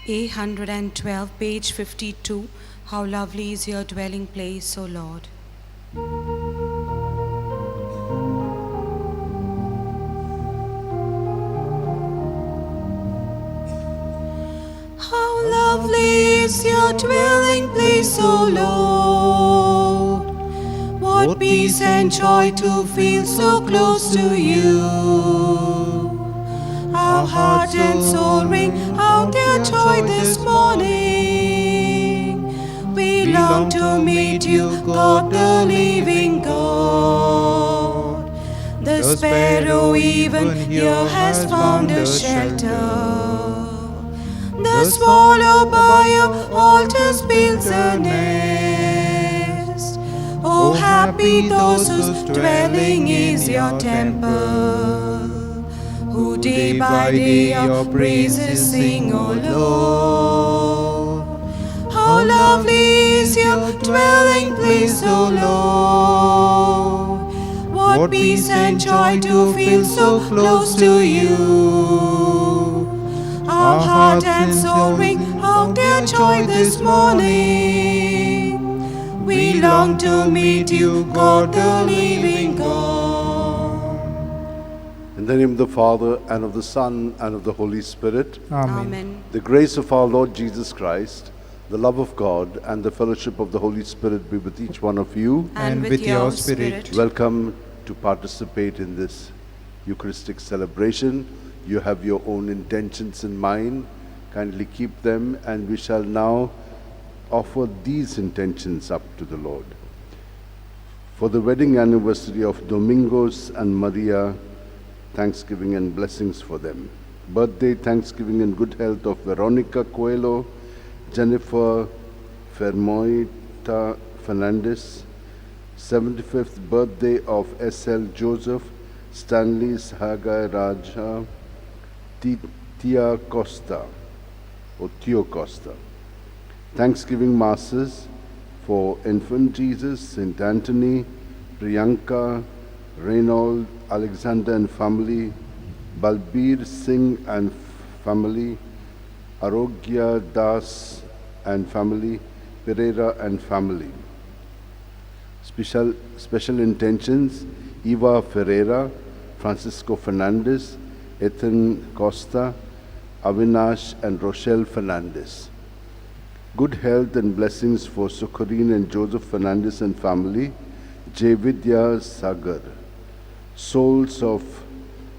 812, page 52. How lovely is your dwelling place, O Lord. How lovely is your dwelling place, O Lord. What peace and joy to feel so close to you. Our heart and soul ring out their joy this morning. We long to meet you, God the living God. The sparrow even here has found a shelter. The swallow by your altars builds a nest. Oh, happy those whose dwelling is your temple, who day by day your praises sing, O Lord. How lovely is your dwelling place, O Lord. What peace and joy to feel so close to you. Our heart and soul ring out their joy this morning. We long to meet you, God the living God. In the name of the Father, and of the Son, and of the Holy Spirit. Amen. The grace of our Lord Jesus Christ, the love of God, and the fellowship of the Holy Spirit be with each one of you. And with your spirit. Welcome to participate in this Eucharistic celebration. You have your own intentions in mind. Kindly keep them, and we shall now offer these intentions up to the Lord. For the wedding anniversary of Domingos and Maria, thanksgiving and blessings for them. Birthday, thanksgiving and good health of Veronica Coelho, Jennifer Fermoita Fernandez. 75th birthday of S.L. Joseph, Stanley Hagai Raja, Tia Costa, or Tio Costa. Thanksgiving Masses for Infant Jesus, St. Anthony, Priyanka, Reynold, Alexander and family, Balbir Singh and family, Arogya Das and family, Pereira and family. Special intentions: Eva Ferreira, Francisco Fernandez, Ethan Costa, Avinash and Rochelle Fernandez. Good health and blessings for Sukarin and Joseph Fernandez and family, Javidya Sagar. Souls of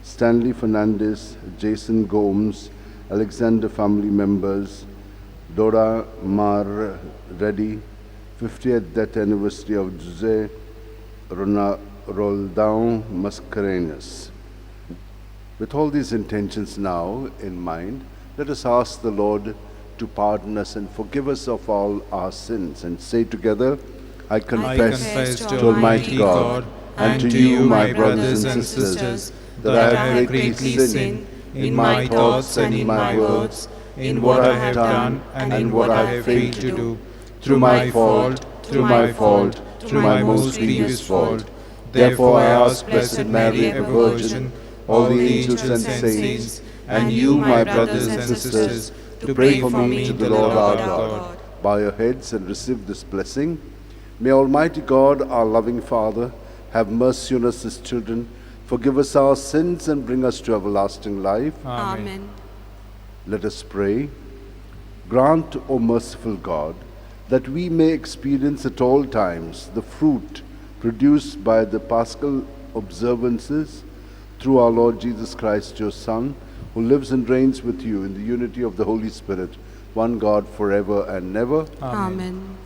Stanley Fernandez, Jason Gomes, Alexander family members, Dora Mar Reddy, 50th death anniversary of Jose Roldão Mascarenhas. With all these intentions now in mind, let us ask the Lord to pardon us and forgive us of all our sins, and say together, I confess to Almighty God and to you, my brothers and sisters, that I have greatly sinned in my thoughts and in my words, in what I have done and in what I have failed to do, through my fault, through my most grievous fault. Therefore I ask Blessed Mary, ever Virgin, all the angels and saints, and you, my brothers and sisters, to pray for me to the Lord our God. Bow your heads and receive this blessing. May Almighty God, our loving Father, have mercy on us, His children, forgive us our sins, and bring us to everlasting life. Amen. Let us pray. Grant, O merciful God, that we may experience at all times the fruit produced by the Paschal observances through our Lord Jesus Christ, your Son, who lives and reigns with you in the unity of the Holy Spirit, one God, forever and ever. Amen.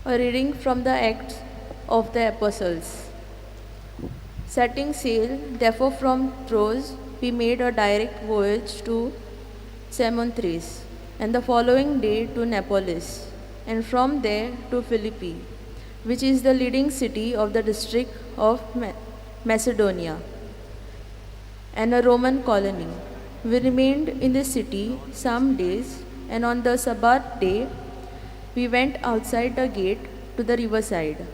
A reading from the Acts of the Apostles. Setting sail, therefore, from Troas, we made a direct voyage to Samothrace, and the following day to Neapolis, and from there to Philippi, which is the leading city of the district of Macedonia, and a Roman colony. We remained in the city some days, and on the Sabbath day we went outside the gate to the riverside,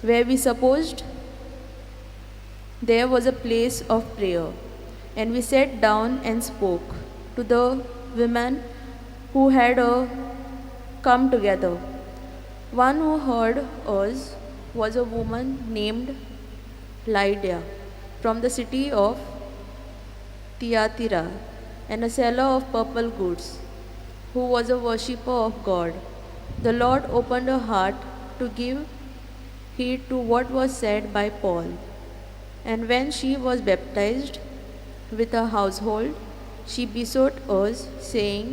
where we supposed there was a place of prayer. And we sat down and spoke to the women who had come together. One who heard us was a woman named Lydia from the city of Thyatira, and a seller of purple goods, who was a worshipper of God. The Lord opened her heart to give heed to what was said by Paul. And when she was baptized with her household, she besought us, saying,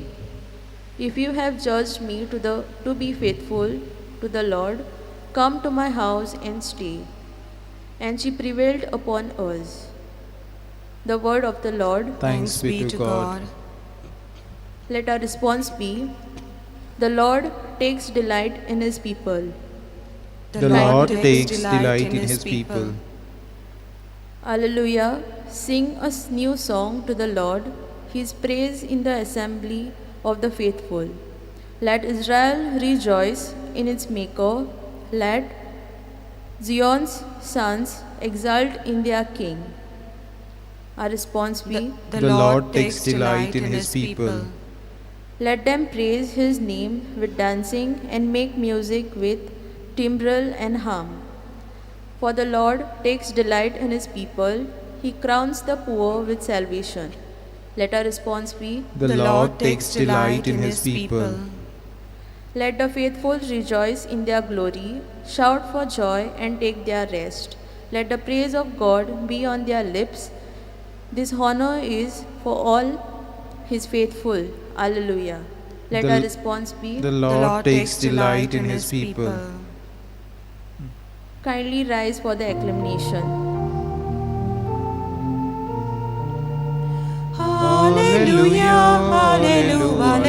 "If you have judged me to be faithful to the Lord, come to my house and stay." And she prevailed upon us. The word of the Lord. Thanks be to God. Let our response be, "The Lord takes delight in his people." The Lord takes delight in his people. Alleluia. Sing a new song to the Lord, his praise in the assembly of the faithful. Let Israel rejoice in its Maker. Let Zion's sons exult in their King. Our response be, The Lord takes delight in his people. let them praise his name with dancing and make music with timbrel and harp. For the Lord takes delight in his people. He crowns the poor with salvation. Let our response be, The Lord takes delight in his people. let the faithful rejoice in their glory, shout for joy and take their rest. Let the praise of God be on their lips. This honor is for all his faithful. Alleluia. Let our response be, The Lord takes delight in his people. kindly rise for the acclamation. Hallelujah, hallelujah,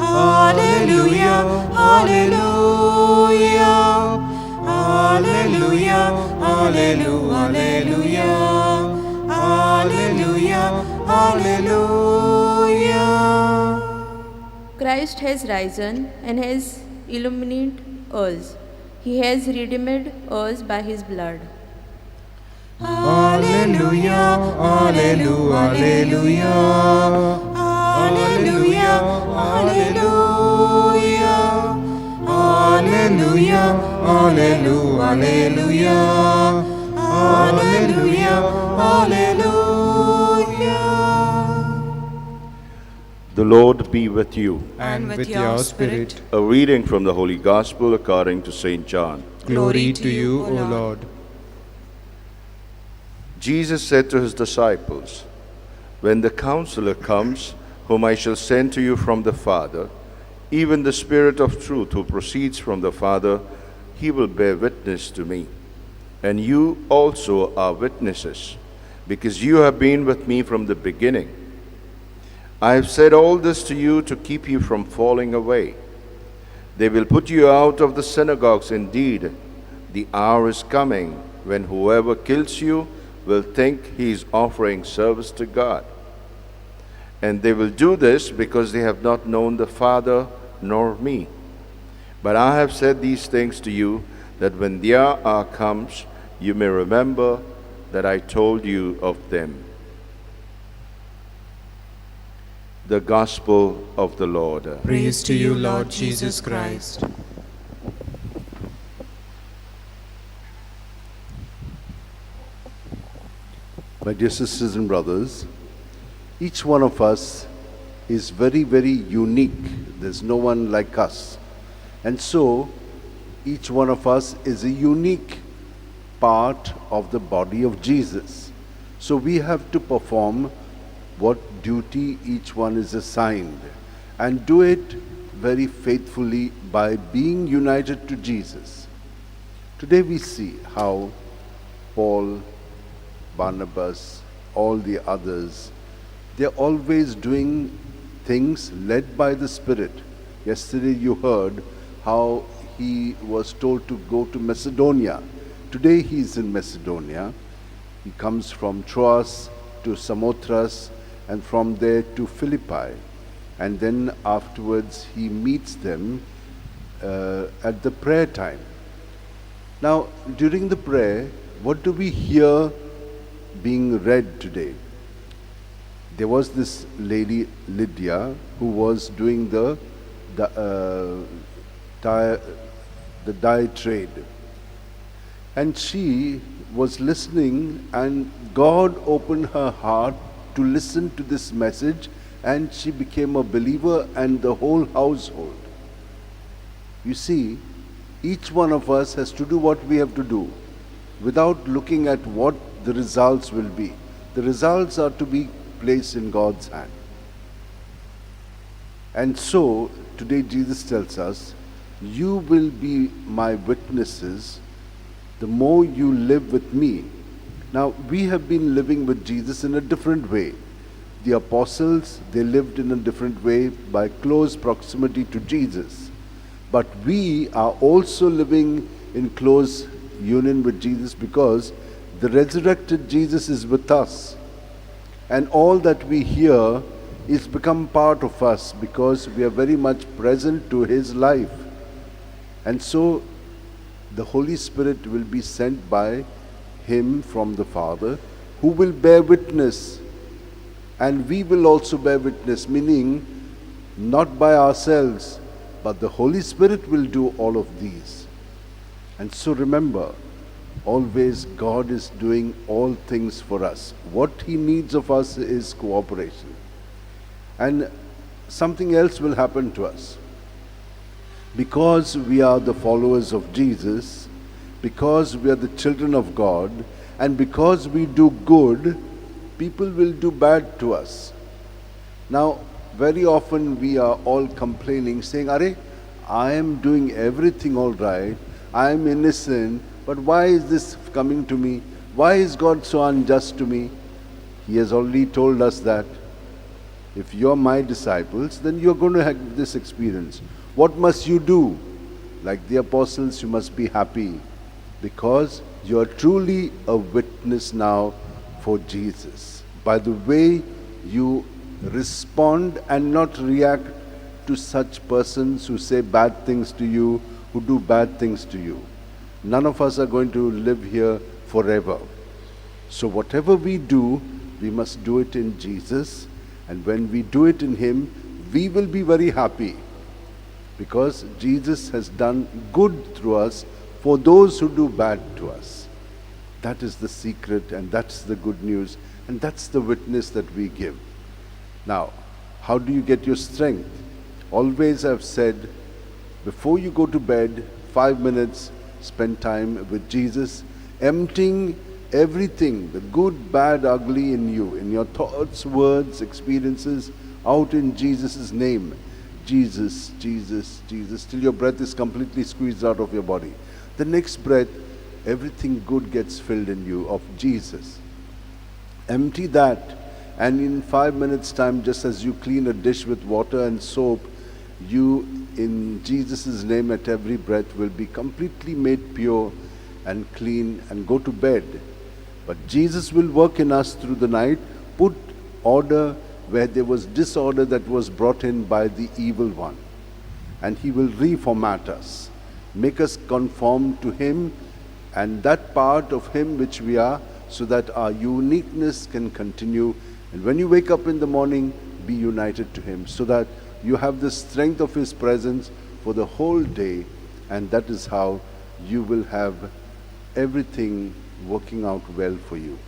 hallelujah, hallelujah, hallelujah, hallelujah, hallelujah, hallelujah. Christ has risen and has illuminated us. He has redeemed us by his blood. Hallelujah, hallelujah, hallelujah, hallelujah, hallelujah, hallelujah, hallelujah, hallelujah. The Lord be with you. And with your spirit. A reading from the Holy Gospel according to St. John. Glory to you, O Lord. Jesus said to his disciples, "When the Counselor comes, whom I shall send to you from the Father, even the Spirit of truth who proceeds from the Father, he will bear witness to me. And you also are witnesses, because you have been with me from the beginning. I have said all this to you to keep you from falling away. They will put you out of the synagogues. Indeed, the hour is coming when whoever kills you will think he is offering service to God. And they will do this because they have not known the Father nor me. But I have said these things to you, that when the hour comes, you may remember that I told you of them." The Gospel of the Lord. Praise to you, Lord Jesus Christ. My dear sisters and brothers, each one of us is very, very unique. There's no one like us. And so, each one of us is a unique part of the body of Jesus. So we have to perform what duty each one is assigned and do it very faithfully by being united to Jesus. Today we see how Paul, Barnabas, all the others, they're always doing things led by the Spirit. Yesterday you heard how he was told to go to Macedonia. Today he is in Macedonia. He comes from Troas to Samothrace and from there to Philippi. and then afterwards he meets them at the prayer time. Now, during the prayer, what do we hear being read today? There was this lady, Lydia, who was doing the dye trade. And she was listening, and God opened her heart to listen to this message, and she became a believer, and the whole household. You see, each one of us has to do what we have to do without looking at what the results will be. The results are to be placed in God's hand. And so, today Jesus tells us, you will be my witnesses the more you live with me. Now, we have been living with Jesus in a different way. The apostles, they lived in a different way by close proximity to Jesus. But we are also living in close union with Jesus because the resurrected Jesus is with us. And all that we hear is become part of us because we are very much present to his life. And so the Holy Spirit will be sent by him from the Father, who will bear witness, and we will also bear witness, meaning not by ourselves, but the Holy Spirit will do all of these. And so remember, always God is doing all things for us. What he needs of us is cooperation. And something else will happen to us. Because we are the followers of Jesus, because we are the children of God, and because we do good, people will do bad to us. Now, very often we are all complaining, saying, "Arey, I am doing everything all right, I am innocent, but why is this coming to me? Why is God so unjust to me?" He has already told us that if you are my disciples, then you are going to have this experience. What must you do? Like the apostles, you must be happy because you are truly a witness now for Jesus. By the way you respond and not react to such persons who say bad things to you, who do bad things to you. None of us are going to live here forever. So whatever we do, we must do it in Jesus. And when we do it in him, we will be very happy. Because Jesus has done good through us for those who do bad to us. That is the secret, and that's the good news, and that's the witness that we give. Now, how do you get your strength? Always I've said, before you go to bed, 5 minutes, spend time with Jesus, emptying everything, the good, bad, ugly in you, in your thoughts, words, experiences, out in Jesus' name. Jesus, Jesus, Jesus, till your breath is completely squeezed out of your body. The next breath, everything good gets filled in you of Jesus. Empty that, and in 5 minutes time, just as you clean a dish with water and soap, you in Jesus' name at every breath will be completely made pure and clean and go to bed. But Jesus will work in us through the night, put order where there was disorder that was brought in by the evil one. And he will reformat us, make us conform to him and that part of him which we are, so that our uniqueness can continue. And when you wake up in the morning, be united to him, so that you have the strength of his presence for the whole day, and that is how you will have everything working out well for you.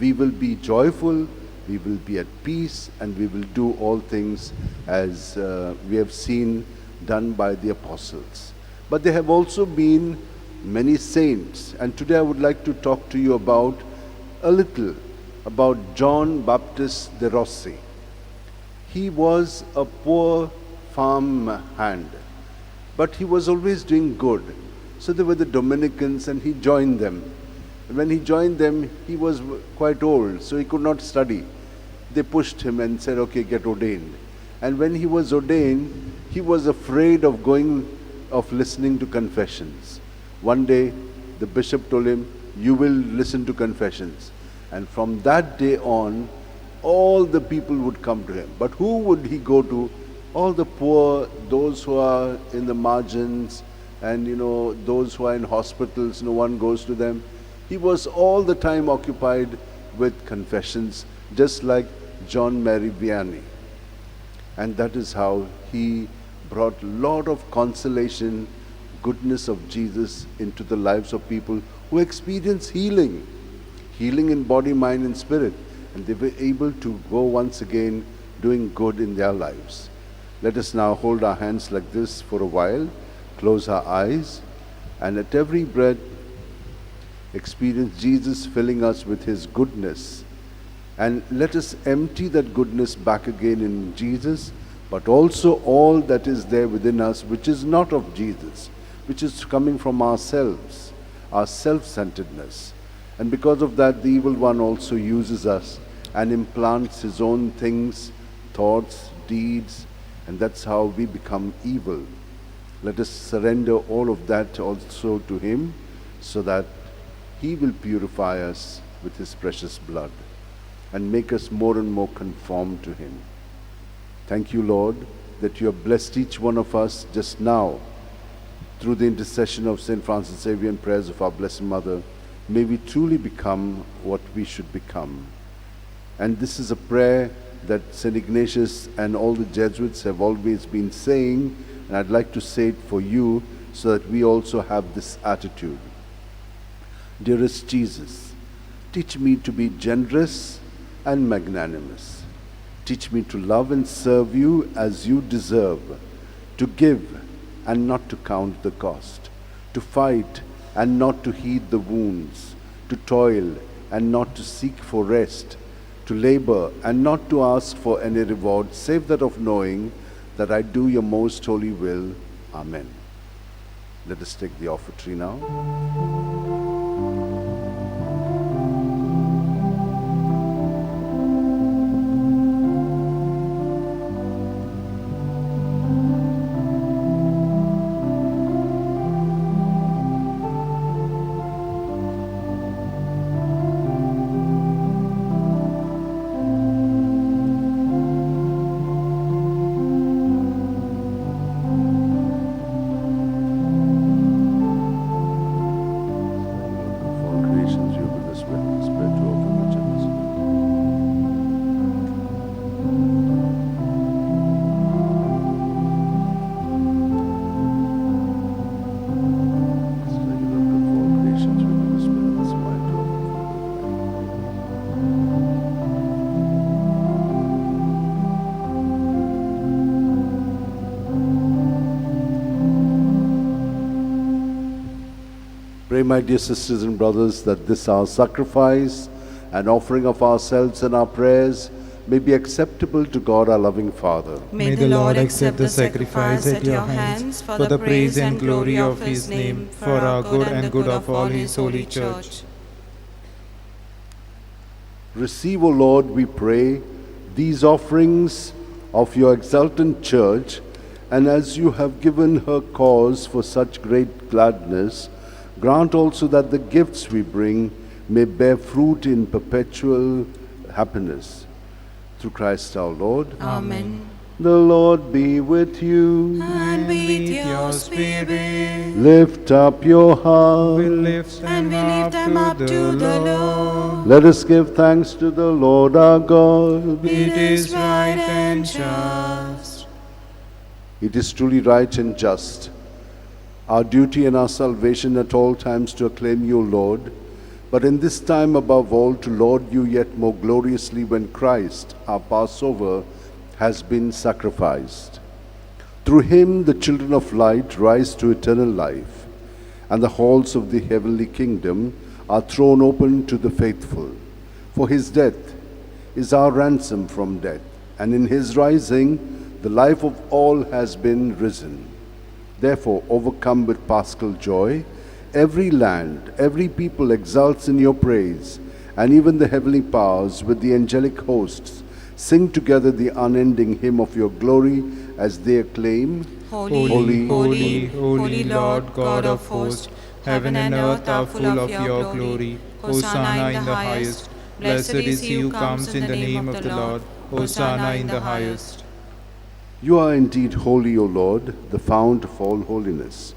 We will be joyful, we will be at peace, and we will do all things as we have seen done by the apostles. But there have also been many saints, and today I would like to talk to you about a little about John Baptist de Rossi. He was a poor farm hand, but he was always doing good. So there were the Dominicans, and he joined them. When he joined them, he was quite old, so he could not study. They pushed him and said, "Okay, get ordained." And when he was ordained, he was afraid of listening to confessions. One day, the bishop told him, "You will listen to confessions." And from that day on, all the people would come to him. But who would he go to? All the poor, those who are in the margins, and those who are in hospitals, no one goes to them. He was all the time occupied with confessions, just like John Mary Vianney. And that is how he brought a lot of consolation, goodness of Jesus into the lives of people who experience healing in body, mind and spirit. And they were able to go once again doing good in their lives. Let us now hold our hands like this for a while, close our eyes, and at every breath experience Jesus filling us with his goodness. And let us empty that goodness back again in Jesus, but also all that is there within us which is not of Jesus, which is coming from ourselves, our self-centeredness. And because of that, the evil one also uses us and implants his own things, thoughts, deeds, and that's how we become evil. Let us surrender all of that also to him, so that he will purify us with his precious blood and make us more and more conformed to him. Thank you, Lord, that you have blessed each one of us just now through the intercession of St. Francis Xavier and prayers of our Blessed Mother. May we truly become what we should become. And this is a prayer that St. Ignatius and all the Jesuits have always been saying, and I'd like to say it for you so that we also have this attitude. Dearest Jesus, teach me to be generous and magnanimous. Teach me to love and serve you as you deserve, to give and not to count the cost, to fight and not to heed the wounds, to toil and not to seek for rest, to labor and not to ask for any reward, save that of knowing that I do your most holy will. Amen. Let us take the offertory now. Pray, my dear sisters and brothers, that this our sacrifice and offering of ourselves and our prayers may be acceptable to God our loving Father. May the Lord accept the sacrifice at your hands for the praise and glory of his name, for our good and good of all his holy church. Receive, O Lord, we pray, these offerings of your exultant church, and as you have given her cause for such great gladness, grant also that the gifts we bring may bear fruit in perpetual happiness. Through Christ our Lord. Amen. The Lord be with you. And with your spirit. Lift up your heart. We lift them up to the Lord. Let us give thanks to the Lord our God. It is right and just. It is truly right and just, our duty and our salvation at all times to acclaim you, Lord, but in this time above all to laud you yet more gloriously when Christ, our Passover, has been sacrificed. Through him the children of light rise to eternal life, and the halls of the heavenly kingdom are thrown open to the faithful. For his death is our ransom from death, and in his rising the life of all has been risen. Therefore, overcome with paschal joy, every land, every people exults in your praise, and even the heavenly powers with the angelic hosts sing together the unending hymn of your glory as they acclaim, Holy, holy, holy, holy Lord God of hosts, heaven and earth are full of your glory. Hosanna in the highest. Blessed is he who comes in the name of the Lord. Hosanna in the highest. You are indeed holy, O Lord, the fount of all holiness.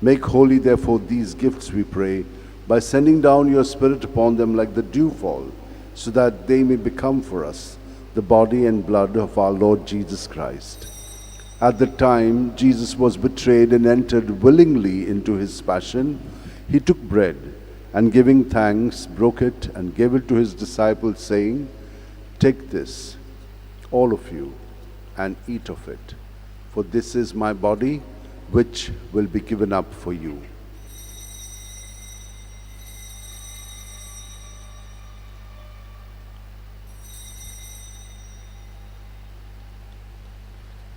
Make holy, therefore, these gifts, we pray, by sending down your Spirit upon them like the dewfall, so that they may become for us the body and blood of our Lord Jesus Christ. At the time Jesus was betrayed and entered willingly into his passion, he took bread, and giving thanks, broke it and gave it to his disciples, saying, "Take this, all of you, and eat of it, for this is my body, which will be given up for you."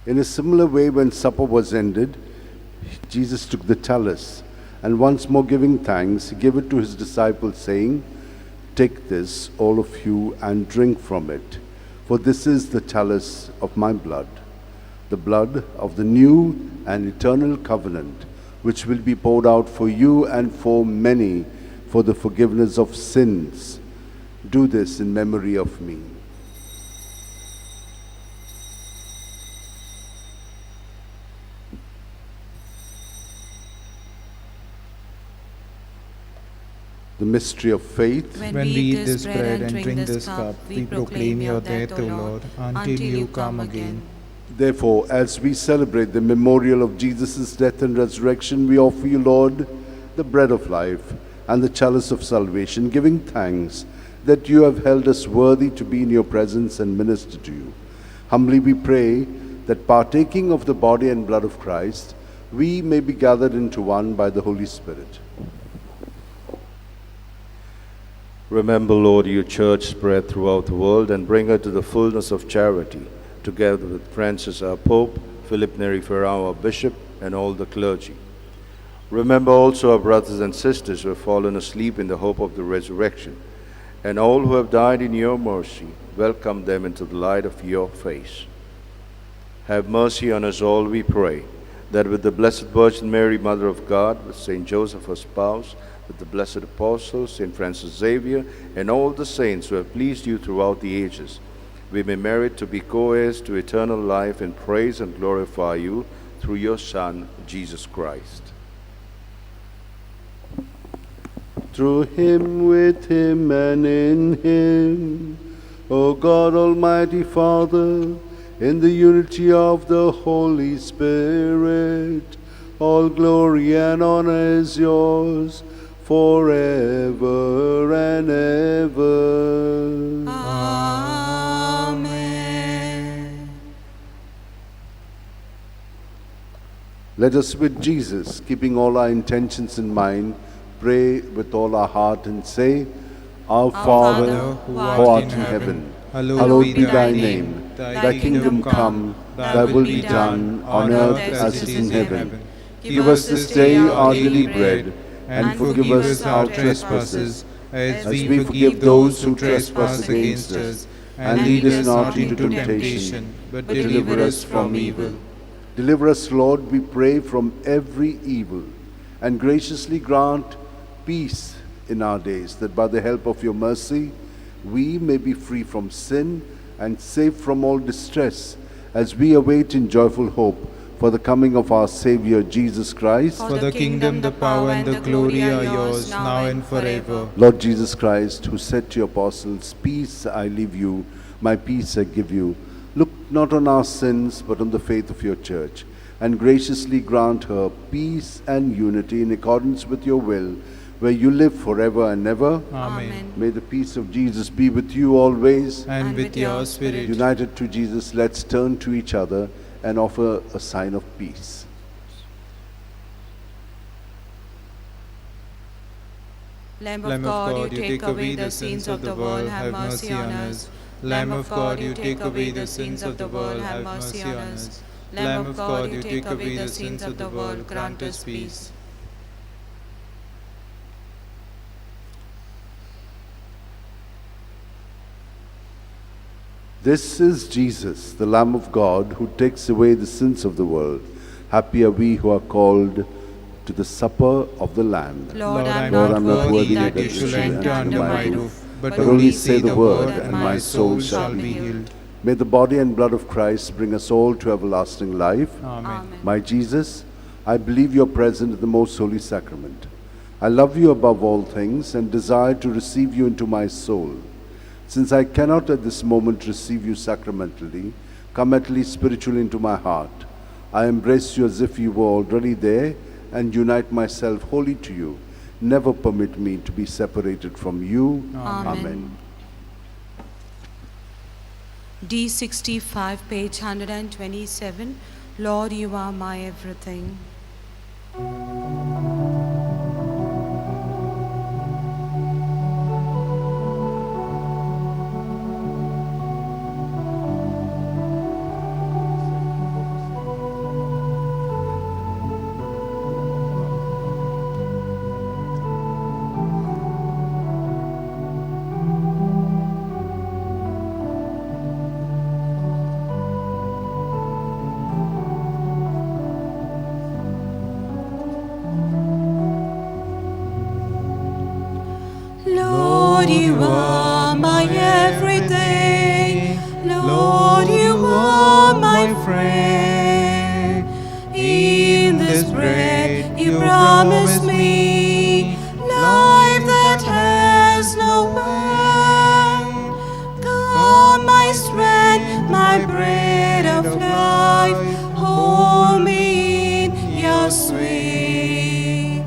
In a similar way, when supper was ended, Jesus took the chalice, and once more giving thanks, he gave it to his disciples, saying, "Take this, all of you, and drink from it, for this is the chalice of my blood, the blood of the new and eternal covenant, which will be poured out for you and for many for the forgiveness of sins. Do this in memory of me." The mystery of faith. When we eat this bread and drink this cup, we proclaim your death, O Lord, until you come again. Therefore, as we celebrate the memorial of Jesus' death and resurrection, we offer you, Lord, the bread of life and the chalice of salvation, giving thanks that you have held us worthy to be in your presence and minister to you. Humbly we pray that, partaking of the body and blood of Christ, we may be gathered into one by the Holy Spirit. Remember, Lord, your church spread throughout the world, and bring her to the fullness of charity, together with Francis our Pope, Philip Neri Ferrao our Bishop, and all the clergy. Remember also our brothers and sisters who have fallen asleep in the hope of the resurrection, and all who have died in your mercy. Welcome them into the light of your face. Have mercy on us all, we pray, that with the Blessed Virgin Mary, Mother of God, with Saint Joseph her spouse, with the blessed apostles, Saint Francis Xavier, and all the saints who have pleased you throughout the ages, we may merit to be co-heirs to eternal life and praise and glorify you through your Son, Jesus Christ. Through him, with him, and in him, O God, Almighty Father, in the unity of the Holy Spirit, all glory and honor is yours, forever and ever. Amen. Let us, with Jesus, keeping all our intentions in mind, pray with all our heart and say, Our Father, who art in heaven, hallowed be thy name. Thy kingdom come, thy will be done, on earth as it is in heaven. Give us this day our daily bread, and forgive us our trespasses, as we forgive those who trespass against us. And lead us not into temptation, but deliver us from evil. Deliver us, Lord, we pray, from every evil, and graciously grant peace in our days, that by the help of your mercy we may be free from sin and safe from all distress, as we await in joyful hope for the coming of our Savior, Jesus Christ. For the kingdom, the power, and the glory are yours, now and forever. Lord Jesus Christ, who said to your apostles, Peace I leave you, my peace I give you, look not on our sins, but on the faith of your church, and graciously grant her peace and unity in accordance with your will, where you live forever and ever. Amen. May the peace of Jesus be with you always. And with your spirit. United to Jesus, let's turn to each other and offer a sign of peace. Lamb of God, you take away the sins of the world, have mercy on us. Lamb of God, you take away the sins of the world, have mercy on us. Lamb of God, you take away the sins of the world, grant us peace. This is Jesus, the Lamb of God, who takes away the sins of the world. Happy are we who are called to the supper of the Lamb. Lord, I am not worthy that you should enter under my roof, but only say the word, and my soul shall be healed. May the body and blood of Christ bring us all to everlasting life. Amen. My Jesus, I believe you are present in the most holy sacrament. I love you above all things and desire to receive you into my soul. Since I cannot at this moment receive you sacramentally, come at least spiritually into my heart. I embrace you as if you were already there and unite myself wholly to you. Never permit me to be separated from you. Amen. D65, page 127. Lord, you are my everything. Lord, you are my everything. Lord, you are my friend. In this bread you promise me life that has no end. Come, my strength, my bread of life, hold me in your sway.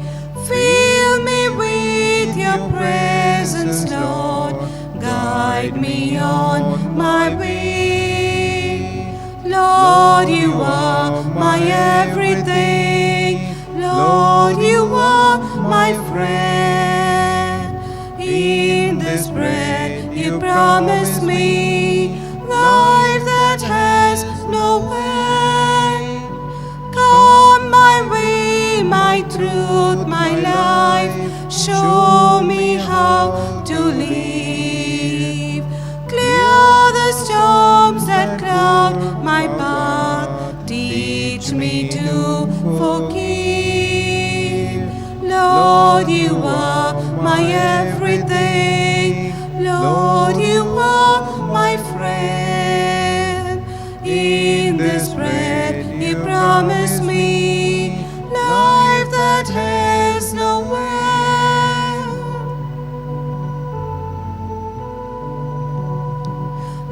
Fill me with your presence, Lord, guide me on my way. Lord, you are my everything. Lord, you are my friend. In this bread you promise me life that has no end. Come my way, my truth, my life, show me how to live. Clear the storms that cloud my path, teach me to forgive. Lord, you are my everything. Lord, you are my friend. In this bread you promise me life that has no end.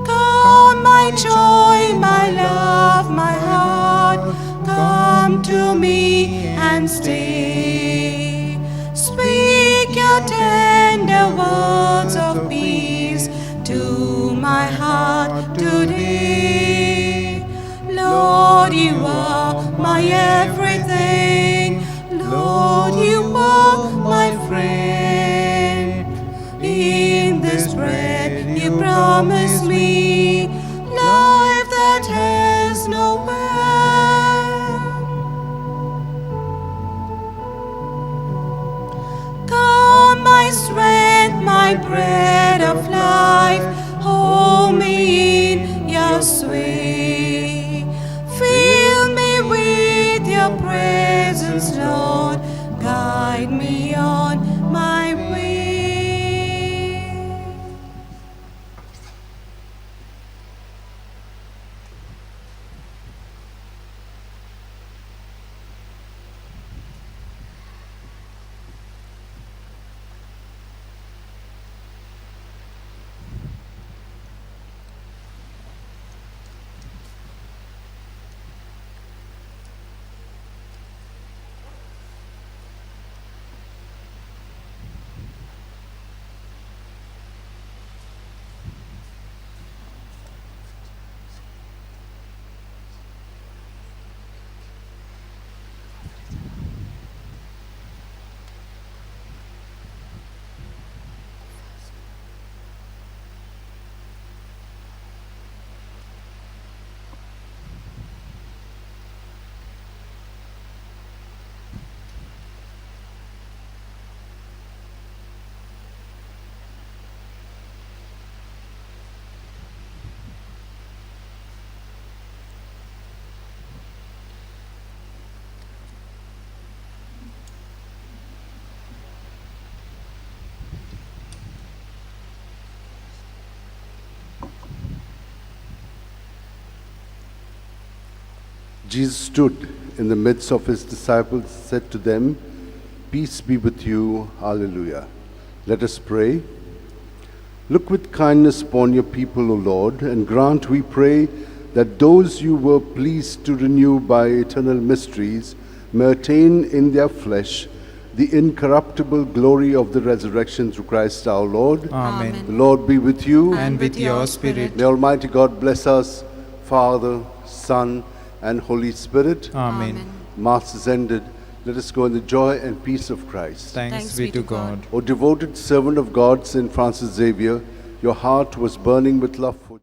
Come, my joy, my love, my heart, come to me and stay. Speak your tender words of peace to my heart today. Lord, you are my everything. Lord, you are my friend. In this bread you promise me life that has no end. Come, my strength, my bread of life, hold me in your sway. Fill me with your presence, Lord, guide Jesus stood in the midst of his disciples, said to them, "Peace be with you." Hallelujah. Let us pray. Look with kindness upon your people, O Lord, and grant, we pray, that those you were pleased to renew by eternal mysteries may attain in their flesh the incorruptible glory of the resurrection through Christ our Lord. Amen. The Lord be with you. And with your spirit. May Almighty God bless us, Father, Son, and Holy Spirit. Amen. Mass is ended. Let us go in the joy and peace of Christ. Thanks be to God. O devoted servant of God, St. Francis Xavier, your heart was burning with love for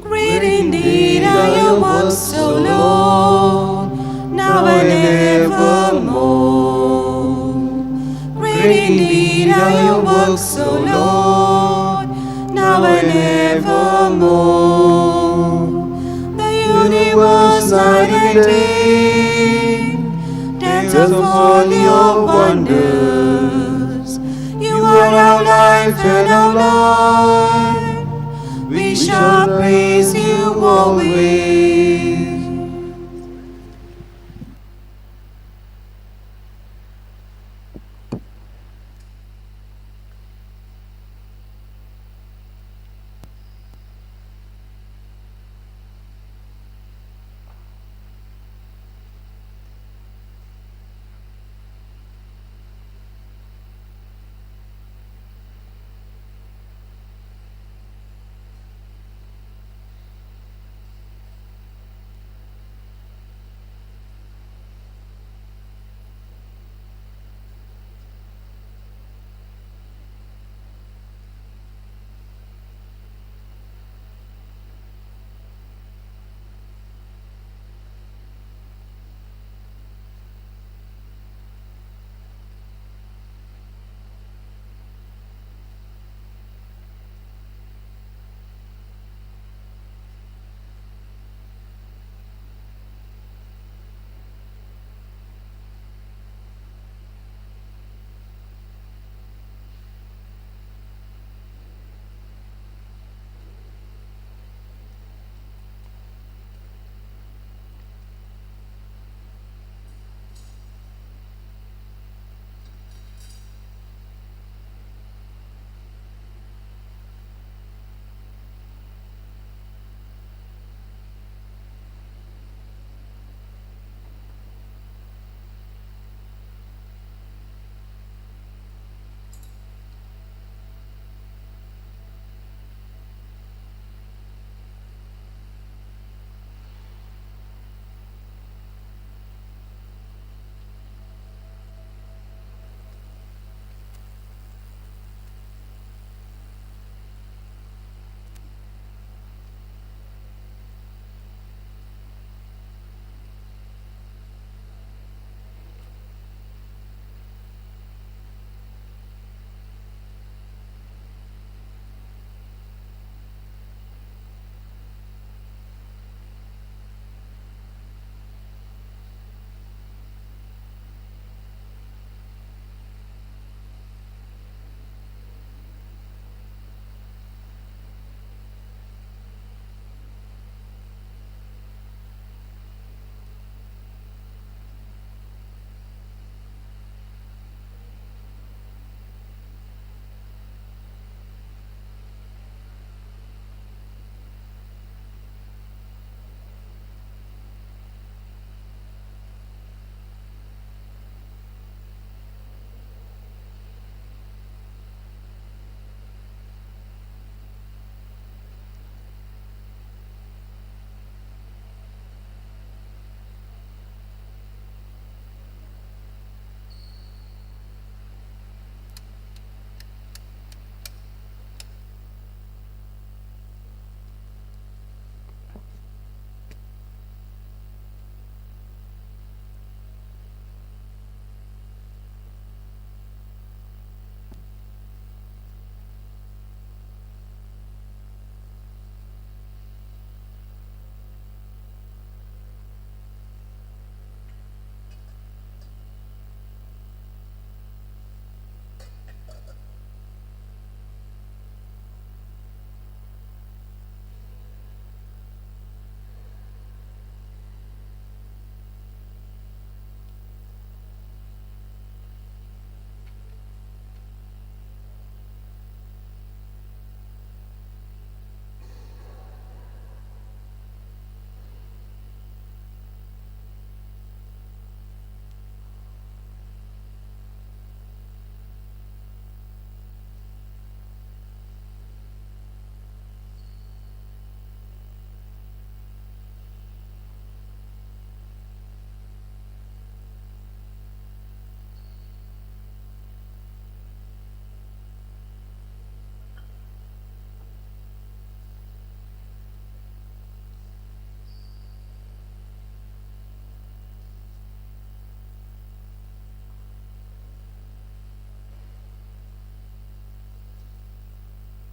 Great indeed are your works, O Lord, now and evermore. Great indeed are your works, O Lord, now and evermore. The universe night and day tells of all your wonders. You are our life and our life. We shall praise you always.